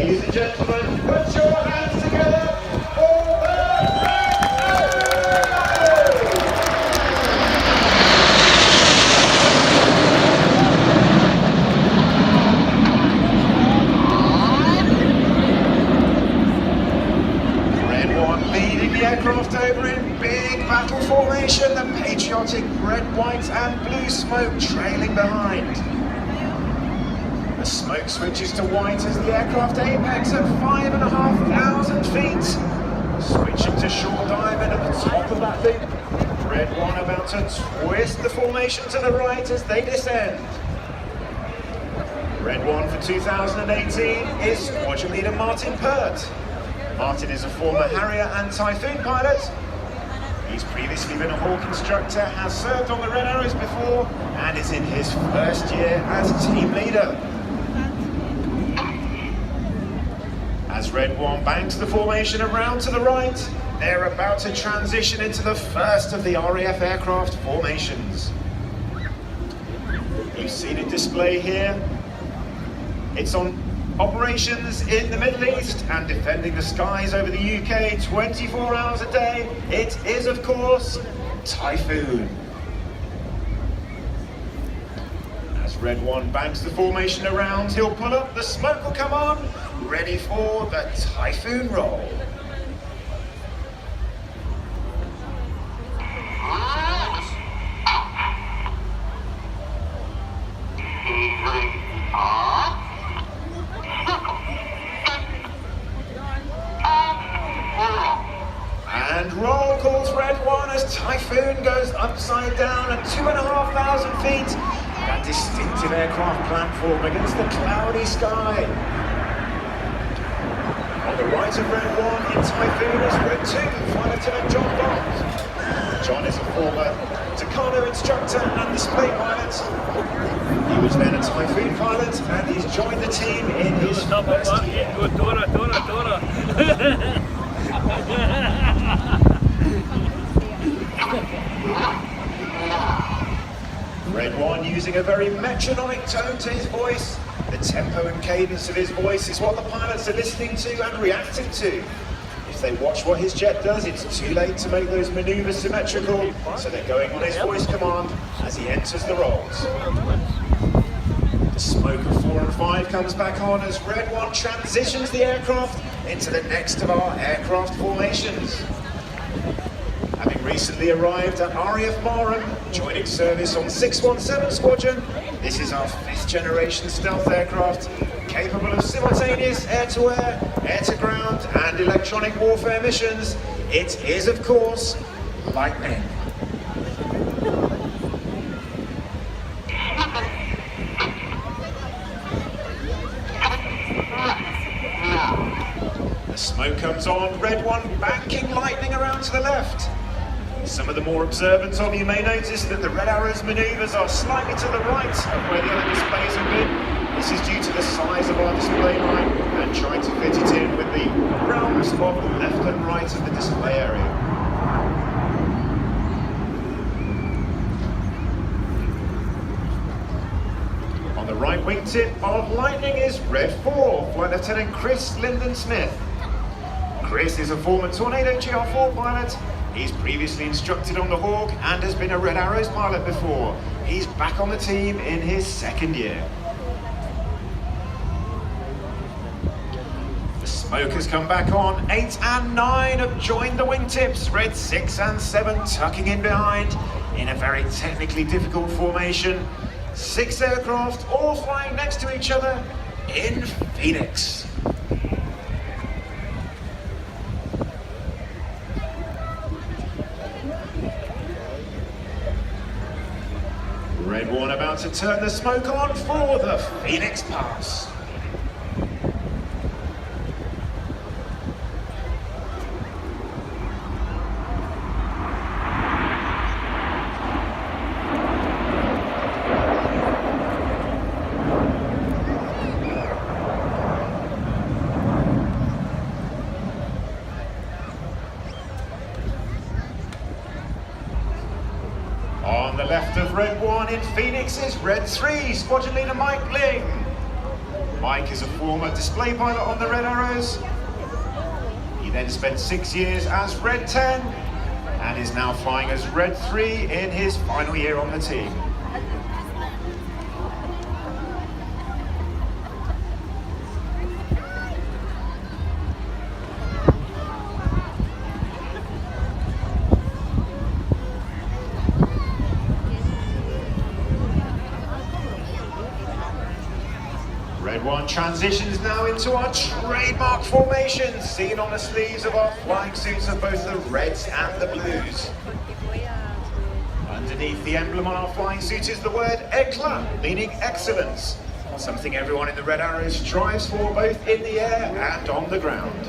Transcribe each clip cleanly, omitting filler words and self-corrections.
Ladies and gentlemen, put your hands together for the Red One leading the aircraft over in big battle formation, the patriotic red, white and blue smoke trailing behind. The smoke switches to white as the aircraft apex at 5,500 feet. Switching to short diamond at the top of that loop. Red One about to twist the formation to the right as they descend. Red One for 2018 is Squadron Leader Martin Pert. Martin is a former Harrier and Typhoon pilot. He's previously been a Hawk instructor, has served on the Red Arrows before, and is in his first year as team leader. As Red One banks the formation around to the right, they're about to transition into the first of the RAF aircraft formations. You've seen it display here. It's on operations in the Middle East and defending the skies over the UK 24 hours a day. It is, of course, Typhoon. As Red One banks the formation around, he'll pull up, the smoke will come on, ready for the Typhoon roll. And roll calls Red One as Typhoon goes upside down at 2,500 feet. That distinctive aircraft platform against the cloudy sky. On the right of Red One in Typhoon is Red Two, Flight Lieutenant John Bond. John is a former Tucano instructor and display pilot. He was then a Typhoon pilot and he's joined the team in his first year. Red One using a very metronomic tone to his voice. The tempo and cadence of his voice is what the pilots are listening to and reacting to. If they watch what his jet does, it's too late to make those maneuvers symmetrical, so they're going on his voice command as he enters the rolls. The smoke of 4 and 5 comes back on as Red One transitions the aircraft into the next of our aircraft formations. Having recently arrived at RAF Marham, joining service on 617 Squadron, this is our 5th generation stealth aircraft, capable of simultaneous air-to-air, air-to-ground and electronic warfare missions. It is, of course, Lightning. The smoke comes on, Red One banking Lightning around to the left. Some of the more observant of you may notice that the Red Arrows manoeuvres are slightly to the right of where the other displays have been. This is due to the size of our display line and trying to fit it in with the realms of the left and right of the display area. On the right wingtip of Lightning is Red 4, Flight Lieutenant Chris Lyndon Smith. Chris is a former Tornado GR4 pilot. He's previously instructed on the Hawk and has been a Red Arrows pilot before. He's back on the team in his 2nd year. The smoke has come back on. 8 and 9 have joined the wingtips. Red 6 and 7 tucking in behind in a very technically difficult formation. 6 aircraft all flying next to each other in Phoenix. Red One about to turn the smoke on for the Phoenix Pass. On the left of Red One in Phoenix is Red 3, Squadron Leader Mike Ling. Mike is a former display pilot on the Red Arrows. He then spent 6 years as Red 10 and is now flying as Red 3 in his final year on the team. Red 1 transitions now into our trademark formation, seen on the sleeves of our flying suits of both the Reds and the Blues. Underneath the emblem on our flying suit is the word éclat, meaning excellence, something everyone in the Red Arrows strives for both in the air and on the ground.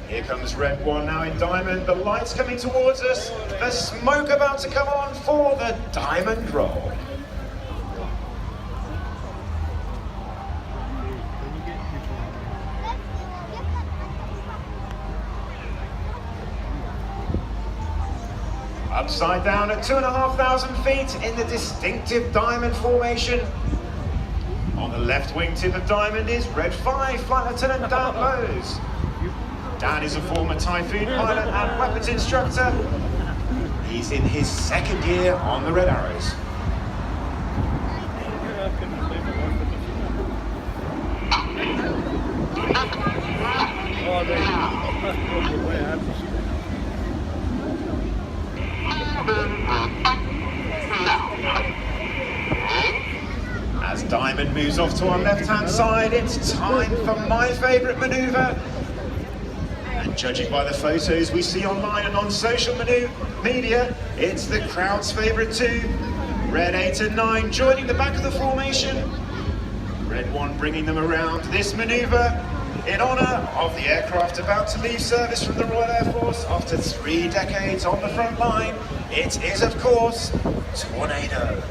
Here comes Red 1 now in diamond, the lights coming towards us, the smoke about to come on for the diamond roll. Upside down at 2,500 feet in the distinctive diamond formation. On the left wingtip of diamond is Red 5, Flight Lieutenant Dan Bowes. Dan is a former Typhoon pilot and weapons instructor. He's in his second year on the Red Arrows. As Diamond moves off to our left-hand side, it's time for my favourite manoeuvre. And judging by the photos we see online and on social media, it's the crowd's favourite too. Red 8 and 9 joining the back of the formation. Red 1 bringing them around this manoeuvre in honour of the aircraft about to leave service from the Royal Air Force after 3 decades on the front line. It is, of course, Tornado.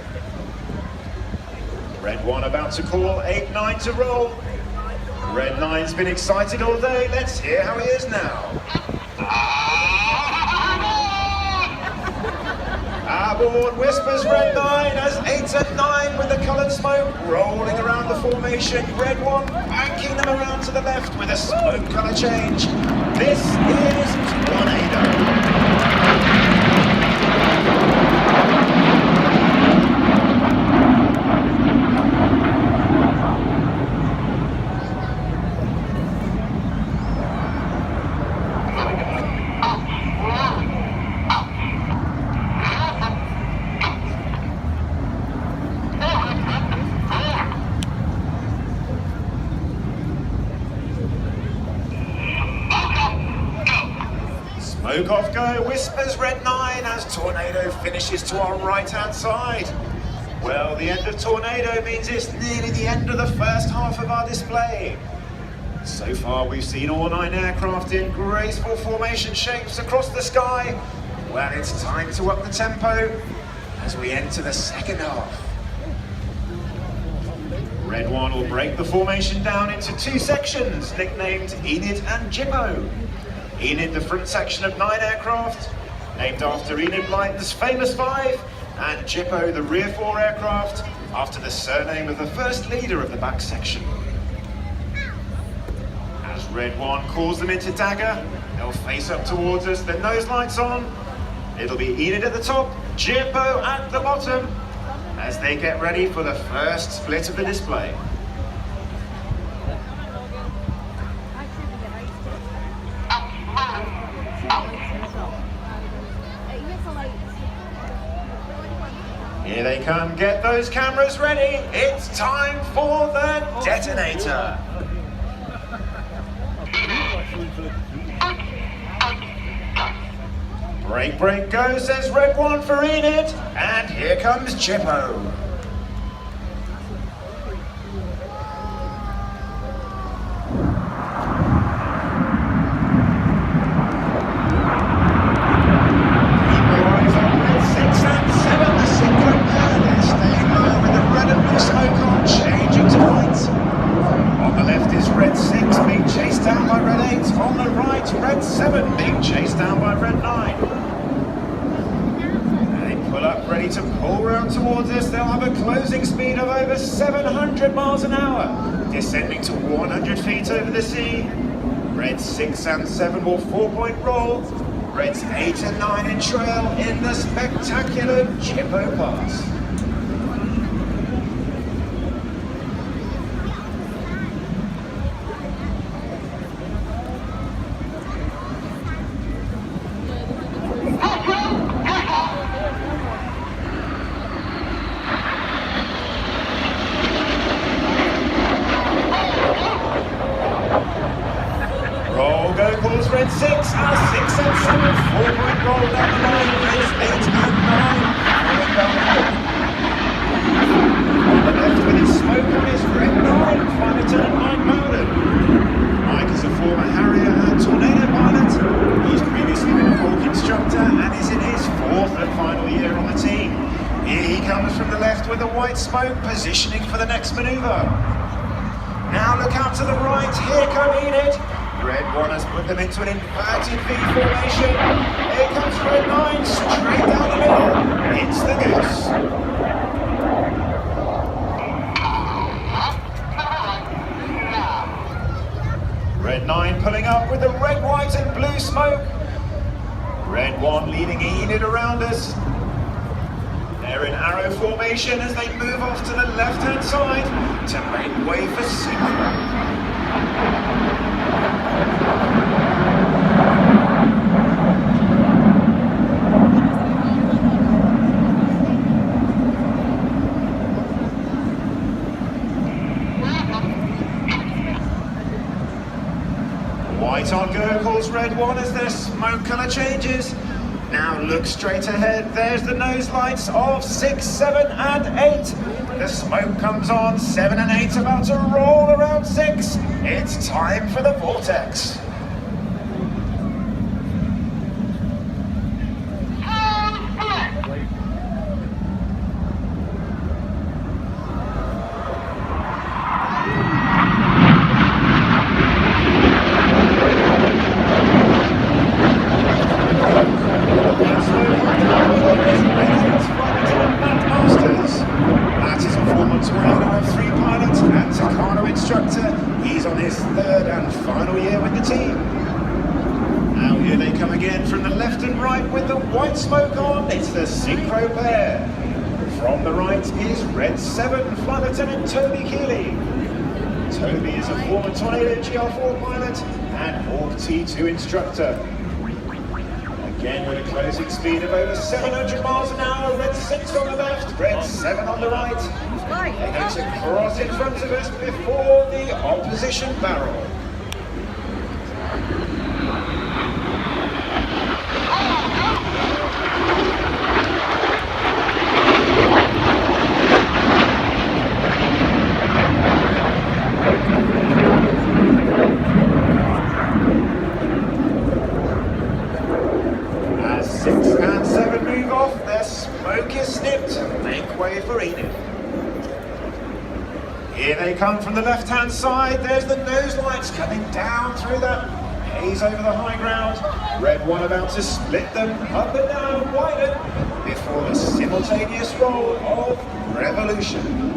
Red 1 about to call 8-9 to roll. Red 9's been excited all day. Let's hear how he is now. Aboard whispers Red 9 as 8 and 9 with the coloured smoke rolling around the formation. Red 1 banking them around to the left with a smoke colour change. This is Tornado. Smoke off go, whispers Red 9 as Tornado finishes to our right-hand side. Well, the end of Tornado means it's nearly the end of the first half of our display. So far we've seen all 9 aircraft in graceful formation shapes across the sky. Well, it's time to up the tempo as we enter the second half. Red 1 will break the formation down into 2 sections, nicknamed Enid and Jippo. Enid, the front section of 9 aircraft, named after Enid Blyton's famous 5, and Jippo, the rear 4 aircraft, after the surname of the first leader of the back section. As Red 1 calls them into dagger, they'll face up towards us, their nose lights on. It'll be Enid at the top, Jippo at the bottom, as they get ready for the first split of the display. Here they come, get those cameras ready. It's time for the detonator. Break, break, go, says Red 1 for Enid. And here comes Jippo. Red 7 being chased down by Red 9. They pull up ready to pull round towards us. They'll have a closing speed of over 700 miles an hour, descending to 100 feet over the sea. Reds 6 and 7 will 4-point roll. Reds 8 and 9 in trail in the spectacular Chippo Pass. Roll go calls Red 6, 6 and 7, 4-point roll down the line, Reds 8 and 9, going down the hill. On the left with his smoke on is Red 9, final turn 9 Bowden. Mike is a former Harrier and Tornado pilot. He's previously been a Hawk instructor and is in his 4th and final year on the team. Here he comes from the left with the white smoke, positioning for the next manoeuvre. Now look out to the right, here come Enid. Red 1 has put them into an inverted V formation. Here comes Red 9, straight down the middle. It's the Goose. Red 9 pulling up with the red, white and blue smoke. Red 1 leading Enid around us. They're in arrow formation as they move off to the left-hand side to make way for Synchro. White on go calls Red 1 as their smoke colour changes. Now look straight ahead, there's the nose lights of 6, 7 and 8. The smoke comes on, 7 and 8 about to roll around 6. It's time for the vortex. He's on his 3rd and final year with the team. Now here they come again from the left and right with the white smoke on. It's the Synchro pair. From the right is Red 7, Flight Lieutenant Toby Keeley. Toby is a former Tornado GR4 pilot and Hawk T2 instructor. Again with a closing speed of over 700 miles an hour, Red 6 on the left, Red 7 on the right. They're going to cross in front of us before the opposition barrel. As 6 and 7 move off, their smoke is snipped. Make way for Enid. Here they come from the left-hand side. There's the nose lights coming down through that haze over the high ground. Red 1 about to split them up and down and widen before the simultaneous roll of Revolution.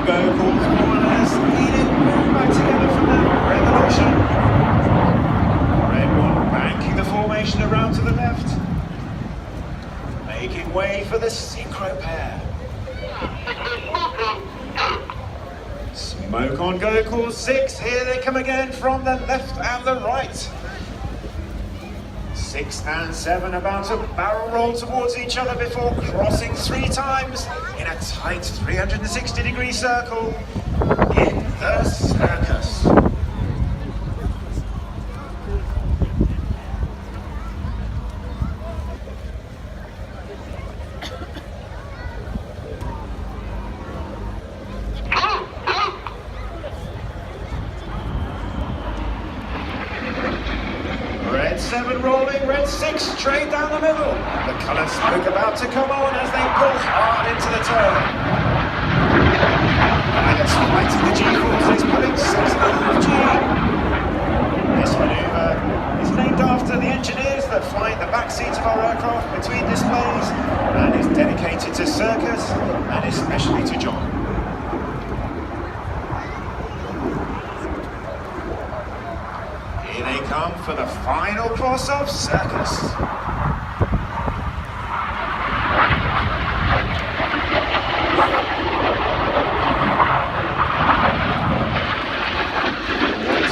Go calls more or less. Enid move back together from the Revolution. Red 1 banking the formation around to the left. Making way for the Synchro pair. Smoke on go calls 6. Here they come again from the left and the right. 6 and 7 about to barrel roll towards each other before crossing 3 times in a tight 360-degree circle in the circus. Red 7 rolling, Red 6 straight down the middle. The coloured smoke about to come on as they pull hard into the turn. Pilot's fighting the G-forces, pulling 6.5 G. This manoeuvre is named after the engineers that fly in the back seats of our aircraft between displays and is dedicated to circus and especially to John. Here they come for the final cross of circus.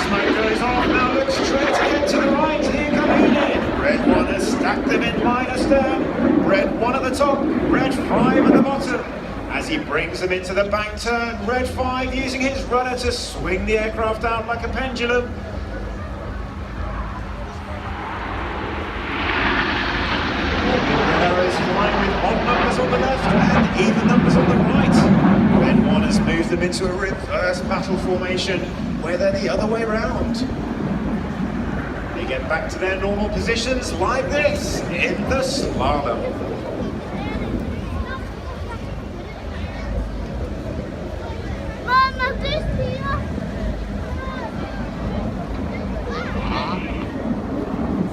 Smoke goes off, now looks straight ahead to the right. Here come Enid. Red 1 has stacked them in line astern. Red 1 at the top, Red 5 at the bottom. As he brings them into the bank turn, Red 5 using his rudder to swing the aircraft out like a pendulum. Flying with odd numbers on the left and even numbers on the right. Red 1 has moved them into a reverse battle formation where they're the other way round. They get back to their normal positions like this in the slalom.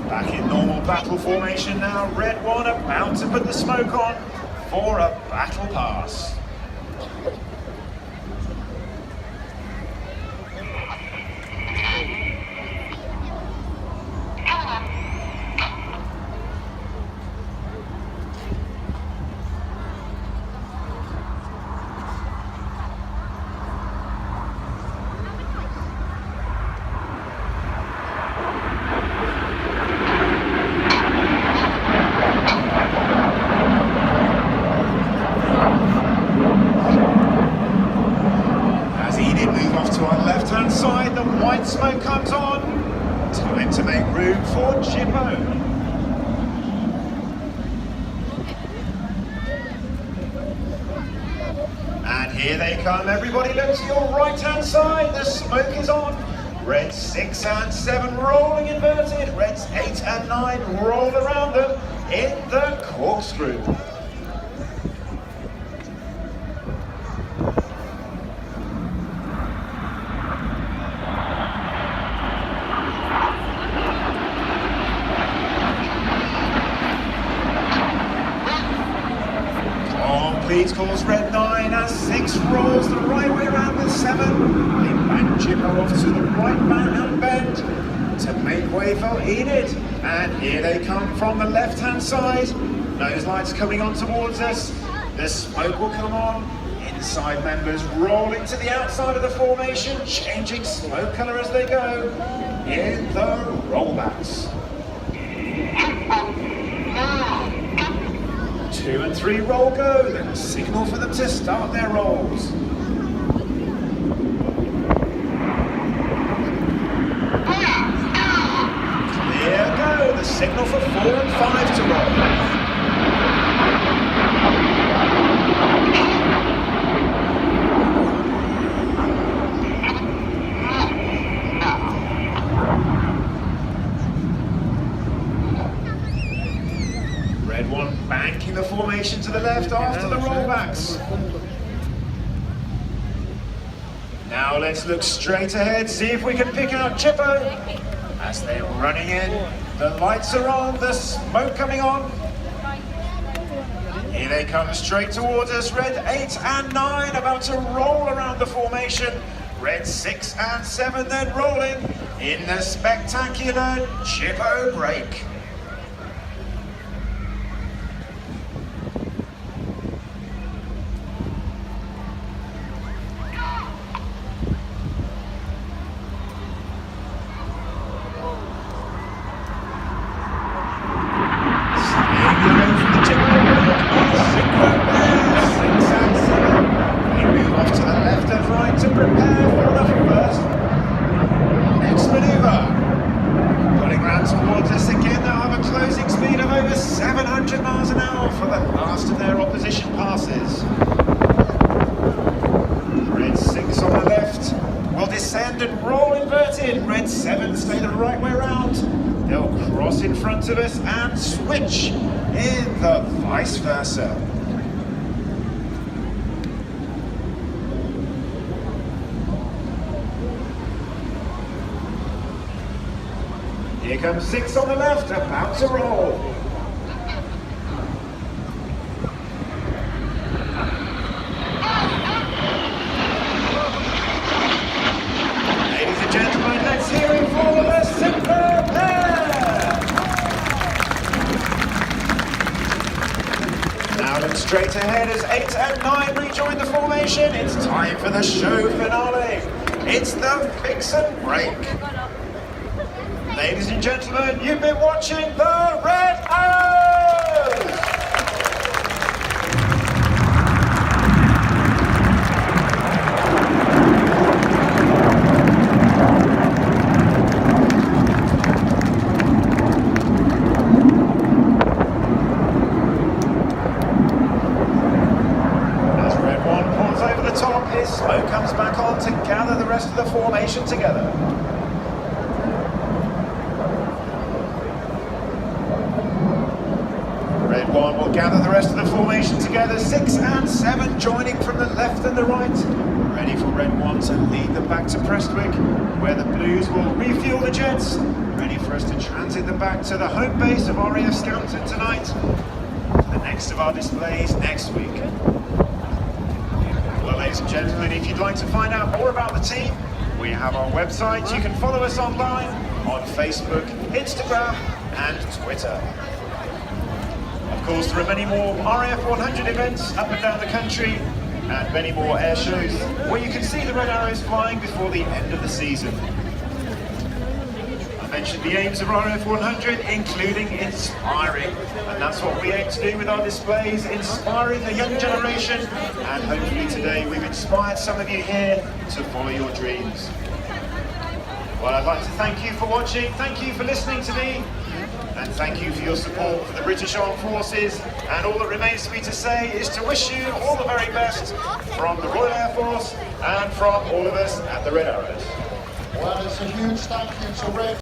Back in normal battle formation now, Red 1 about to put the smoke on for a battle pass. Side, the white smoke comes on. Time to make room for Chippo. And here they come. Everybody look to your right hand side. The smoke is on. Red 6 and 7 rolling inverted. Reds 8 and 9 roll around them in the corkscrew. Leads calls Red 9 as 6 rolls the right way around with 7. They bank Chippo off to the right hand bend to make way for Enid. And here they come from the left hand side. Nose lights coming on towards us. The smoke will come on. Inside members rolling to the outside of the formation, changing smoke colour as they go in the rollbacks. 2 and 3 roll go, then a signal for them to start their rolls. Clear go, the signal for 4 and 5 to roll. Red 1 banking the formation to the left after the rollbacks. Now let's look straight ahead, see if we can pick out Chippo. As they're running in, the lights are on, the smoke coming on. Here they come straight towards us, Red 8 and 9 about to roll around the formation. Red 6 and 7 then rolling in the spectacular Chippo break. Towards us again, they'll have a closing speed of over 700 miles an hour for the last of their opposition passes. Red 6 on the left will descend and roll inverted. Red 7 stay the right way round. They'll cross in front of us and in the vice versa. Here comes 6 on the left, about to roll. Ladies and gentlemen, let's hear it for the Simple Pair. Now look straight ahead as 8 and 9 rejoin the formation. It's time for the show finale. It's the fix and break. Ladies and gentlemen, you've been watching the Red Arrows! As Red 1 pulls over the top, his slow comes back on to gather the rest of the formation together. Red 1 will gather the rest of the formation together, 6 and 7 joining from the left and the right. Ready for Red 1 to lead them back to Prestwick, where the Blues will refuel the jets. Ready for us to transit them back to the home base of RAF Scampton tonight. The next of our displays next week. Well, ladies and gentlemen, if you'd like to find out more about the team, we have our website. You can follow us online on Facebook, Instagram and Twitter. Of course, there are many more RAF 100 events up and down the country and many more air shows where you can see the Red Arrows flying before the end of the season. I mentioned the aims of RAF 100, including inspiring, and that's what we aim to do with our displays, inspiring the young generation, and hopefully today we've inspired some of you here to follow your dreams. Well, I'd like to thank you for watching, thank you for listening to me, and thank you for your support for the British Armed Forces. And all that remains for me to say is to wish you all the very best from the Royal Air Force and from all of us at the Red Arrows. Well, it's a huge thank you to Red.